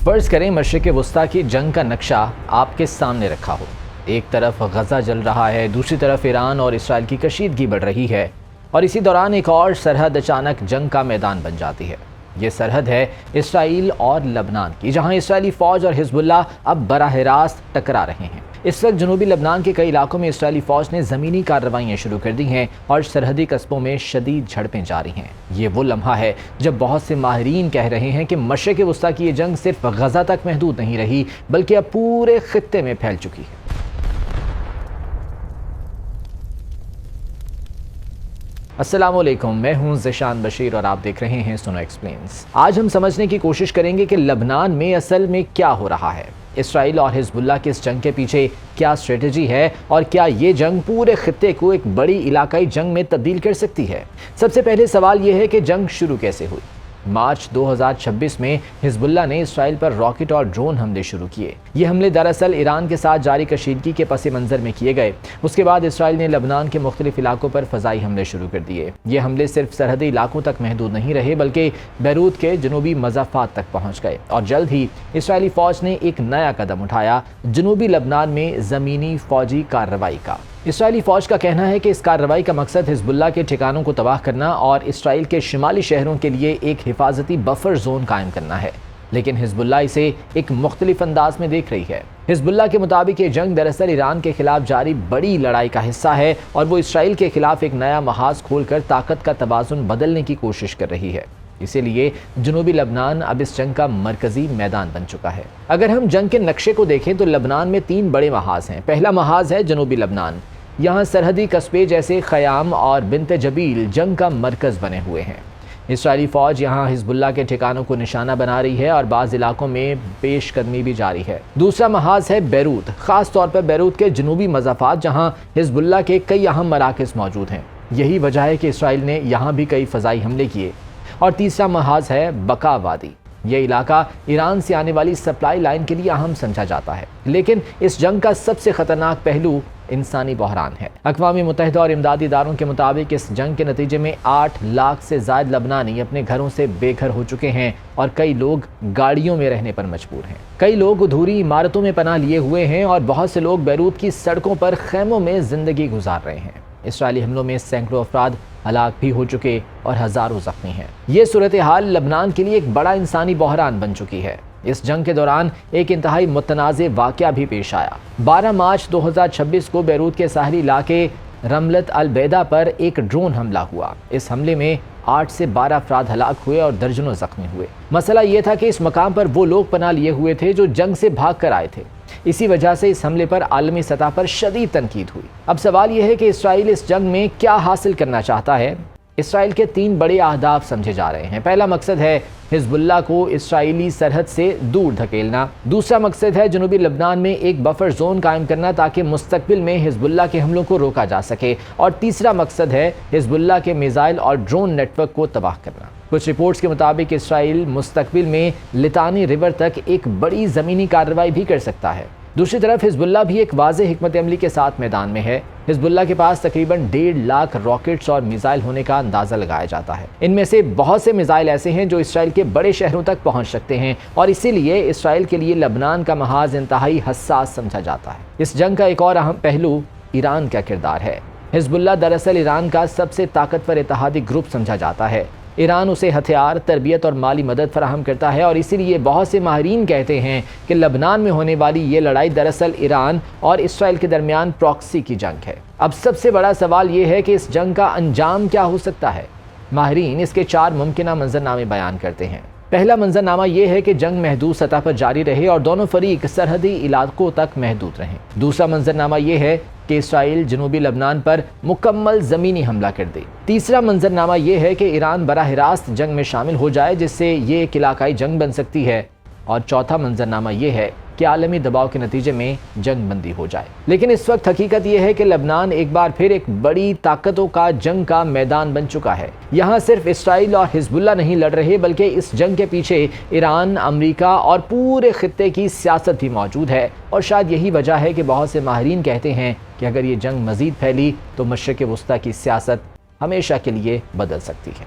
فرض کریں مشرق وسطیٰ کی جنگ کا نقشہ آپ کے سامنے رکھا ہو۔ ایک طرف غزہ جل رہا ہے، دوسری طرف ایران اور اسرائیل کی کشیدگی بڑھ رہی ہے، اور اسی دوران ایک اور سرحد اچانک جنگ کا میدان بن جاتی ہے۔ یہ سرحد ہے اسرائیل اور لبنان کی، جہاں اسرائیلی فوج اور حزب اللہ اب براہ راست ٹکرا رہے ہیں۔ اس وقت جنوبی لبنان کے کئی علاقوں میں اسرائیلی فوج نے زمینی کارروائیاں شروع کر دی ہیں اور سرحدی قصبوں میں شدید جھڑپیں جاری ہیں۔ یہ وہ لمحہ ہے جب بہت سے ماہرین کہہ رہے ہیں کہ مشرق وسطیٰ کی یہ جنگ صرف غزہ تک محدود نہیں رہی، بلکہ اب پورے خطے میں پھیل چکی ہے۔ السلام علیکم، میں ہوں ذیشان بشیر اور آپ دیکھ رہے ہیں سنو ایکسپلینز۔ آج ہم سمجھنے کی کوشش کریں گے کہ لبنان میں اصل میں کیا ہو رہا ہے، اسرائیل اور حزب اللہ کی اس جنگ کے پیچھے کیا اسٹریٹجی ہے، اور کیا یہ جنگ پورے خطے کو ایک بڑی علاقائی جنگ میں تبدیل کر سکتی ہے۔ سب سے پہلے سوال یہ ہے کہ جنگ شروع کیسے ہوئی۔ مارچ 2026 میں حزب اللہ نے اسرائیل پر راکٹ اور ڈرون حملے شروع کیے۔ یہ حملے دراصل ایران کے ساتھ جاری کشیدگی کے پس منظر میں کیے گئے۔ اس کے بعد اسرائیل نے لبنان کے مختلف علاقوں پر فضائی حملے شروع کر دیے۔ یہ حملے صرف سرحدی علاقوں تک محدود نہیں رہے، بلکہ بیروت کے جنوبی مضافات تک پہنچ گئے، اور جلد ہی اسرائیلی فوج نے ایک نیا قدم اٹھایا، جنوبی لبنان میں زمینی فوجی کارروائی کا۔ اسرائیلی فوج کا کہنا ہے کہ اس کارروائی کا مقصد حزب اللہ کے ٹھکانوں کو تباہ کرنا اور اسرائیل کے شمالی شہروں کے لیے ایک حفاظتی بفر زون قائم کرنا ہے، لیکن حزب اللہ اسے ایک مختلف انداز میں دیکھ رہی ہے۔ حزب اللہ کے مطابق یہ جنگ دراصل ایران کے خلاف جاری بڑی لڑائی کا حصہ ہے، اور وہ اسرائیل کے خلاف ایک نیا محاذ کھول کر طاقت کا توازن بدلنے کی کوشش کر رہی ہے۔ اسی لیے جنوبی لبنان اب اس جنگ کا مرکزی میدان بن چکا ہے۔ اگر ہم جنگ کے نقشے کو دیکھیں تو لبنان میں 3 بڑے محاذ ہیں۔ پہلا محاذ ہے جنوبی لبنان۔ یہاں سرحدی قصبے جیسے خیام اور بنت جبیل جنگ کا مرکز بنے ہوئے ہیں۔ اسرائیلی فوج یہاں حزب اللہ کے ٹھکانوں کو نشانہ بنا رہی ہے اور بعض علاقوں میں پیش قدمی بھی جاری ہے۔ دوسرا محاذ ہے بیروت، خاص طور پر بیروت کے جنوبی مضافات، جہاں حزب اللہ کے کئی اہم مراکز موجود ہیں۔ یہی وجہ ہے کہ اسرائیل نے یہاں بھی کئی فضائی حملے کیے۔ اور تیسرا محاذ ہے بقا وادی۔ یہ علاقہ ایران سے آنے والی سپلائی لائن کے لیے اہم سمجھا جاتا ہے، لیکن اس جنگ کا سب سے خطرناک پہلو انسانی بحران ہے۔ اقوام متحدہ اور امدادی اداروں کے مطابق اس جنگ کے نتیجے میں 8 لاکھ سے زائد لبنانی اپنے گھروں سے بے گھر ہو چکے ہیں، اور کئی لوگ گاڑیوں میں رہنے پر مجبور ہیں۔ کئی لوگ ادھوری عمارتوں میں پناہ لیے ہوئے ہیں، اور بہت سے لوگ بیروت کی سڑکوں پر خیموں میں زندگی گزار رہے ہیں۔ اسرائیلی حملوں میں سینکڑوں افراد ہلاک بھی ہو چکے اور ہزاروں زخمی ہیں۔ یہ صورتحال لبنان کے لیے ایک بڑا انسانی بحران بن چکی ہے۔ اس جنگ کے دوران ایک انتہائی متنازع واقعہ بھی پیش آیا۔ 12 مارچ 2026 کو بیروت کے ساحلی علاقے رملت البیدہ پر ایک ڈرون حملہ ہوا۔ اس حملے میں 8 سے 12 افراد ہلاک ہوئے اور درجنوں زخمی ہوئے۔ مسئلہ یہ تھا کہ اس مقام پر وہ لوگ پناہ لیے ہوئے تھے جو جنگ سے بھاگ کر آئے تھے۔ اسی وجہ سے اس حملے پر عالمی سطح پر شدید تنقید ہوئی۔ اب سوال یہ ہے کہ اسرائیل اس جنگ میں کیا حاصل کرنا چاہتا ہے۔ اسرائیل کے 3 بڑے اہداف سمجھے جا رہے ہیں۔ پہلا مقصد ہے حزب اللہ کو اسرائیلی سرحد سے دور دھکیلنا۔ دوسرا مقصد ہے جنوبی لبنان میں ایک بفر زون قائم کرنا تاکہ مستقبل میں حزب اللہ کے حملوں کو روکا جا سکے، اور تیسرا مقصد ہے حزب اللہ کے میزائل اور ڈرون نیٹ ورک کو تباہ کرنا۔ کچھ رپورٹس کے مطابق اسرائیل مستقبل میں لتانی ریور تک ایک بڑی زمینی کارروائی بھی کر سکتا ہے۔ دوسری طرف حزب اللہ بھی ایک واضح حکمت عملی کے ساتھ میدان میں ہے۔ حزب اللہ کے پاس تقریباً 1.5 لاکھ راکٹس اور میزائل ہونے کا اندازہ لگایا جاتا ہے۔ ان میں سے بہت سے میزائل ایسے ہیں جو اسرائیل کے بڑے شہروں تک پہنچ سکتے ہیں، اور اسی لیے اسرائیل کے لیے لبنان کا محاذ انتہائی حساس سمجھا جاتا ہے۔ اس جنگ کا ایک اور اہم پہلو ایران کا کردار ہے۔ حزب اللہ دراصل ایران کا سب سے طاقتور اتحادی گروپ سمجھا جاتا ہے۔ ایران اسے ہتھیار، تربیت اور مالی مدد فراہم کرتا ہے، اور اسی لیے بہت سے ماہرین کہتے ہیں کہ لبنان میں ہونے والی یہ لڑائی دراصل ایران اور اسرائیل کے درمیان پراکسی کی جنگ ہے۔ اب سب سے بڑا سوال یہ ہے کہ اس جنگ کا انجام کیا ہو سکتا ہے۔ ماہرین اس کے 4 ممکنہ منظرنامے بیان کرتے ہیں۔ پہلا منظرنامہ یہ ہے کہ جنگ محدود سطح پر جاری رہے اور دونوں فریق سرحدی علاقوں تک محدود رہیں۔ دوسرا منظرنامہ یہ ہے کہ اسرائیل جنوبی لبنان پر مکمل زمینی حملہ کر دے۔ تیسرا منظرنامہ یہ ہے کہ ایران براہ راست جنگ میں شامل ہو جائے، جس سے یہ ایک علاقائی جنگ بن سکتی ہے۔ اور چوتھا منظرنامہ یہ ہے کہ عالمی دباؤ کے نتیجے میں جنگ بندی ہو جائے۔ لیکن اس وقت حقیقت یہ ہے کہ لبنان ایک بار پھر ایک بڑی طاقتوں کا جنگ کا میدان بن چکا ہے۔ یہاں صرف اسرائیل اور حزب اللہ نہیں لڑ رہے، بلکہ اس جنگ کے پیچھے ایران، امریکہ اور پورے خطے کی سیاست بھی موجود ہے، اور شاید یہی وجہ ہے کہ بہت سے ماہرین کہتے ہیں کہ اگر یہ جنگ مزید پھیلی تو مشرق وسطیٰ کی سیاست ہمیشہ کے لیے بدل سکتی ہے۔